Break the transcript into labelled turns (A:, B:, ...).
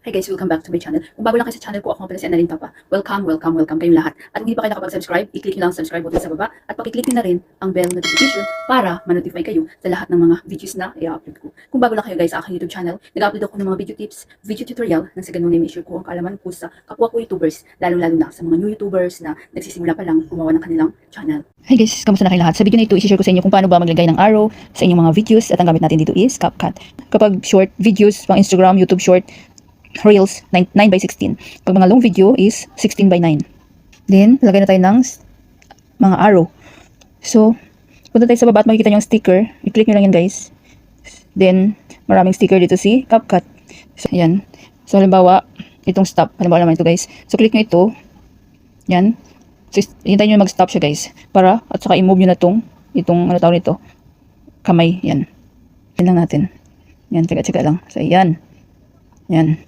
A: Hi guys, welcome back to my channel. Kung bago lang kayo sa channel ko, ako nga pala si Annalyn Papa. Welcome kayong lahat. At kung hindi pa kayo nakapag-subscribe, i-click nyo lang ang subscribe button sa baba at pakiclick nyo na rin ang bell notification para ma-notify kayo sa lahat ng mga videos na i-upload ko. Kung bago lang kayo guys sa aking YouTube channel, nag-upload ako ng mga video tips, video tutorial nang sa ganun ay ma-share ko ang kaalaman ko sa kapwa ko YouTubers, lalo-lalo na sa mga new YouTubers na nagsisimula pa lang gumawa ng kanilang channel.
B: Hi guys, kamusta na kayo lahat? Sa video na ito, i-share ko sa inyo kung paano ba maglagay ng arrow sa inyong mga videos at ang gamit natin dito is CapCut. Kapag short videos, pang Instagram, YouTube short, Reels, 9:16. Pag mga long video is 16:9. Then, lagay na tayo ng mga arrow. So, punta tayo sa baba at makikita nyo ang sticker. I-click nyo lang yan guys. Then, maraming sticker dito si CapCut. So, yan. So, halimbawa, itong stop. Halimbawa naman ito guys. So, click nyo ito. Yan. So, hintayin nyo mag-stop siya guys. Para, at saka i-move nyo na itong ano tawag nito, kamay. Yan. Yan lang natin. Yan, tsaga-tsaga lang. So, yan. Yan.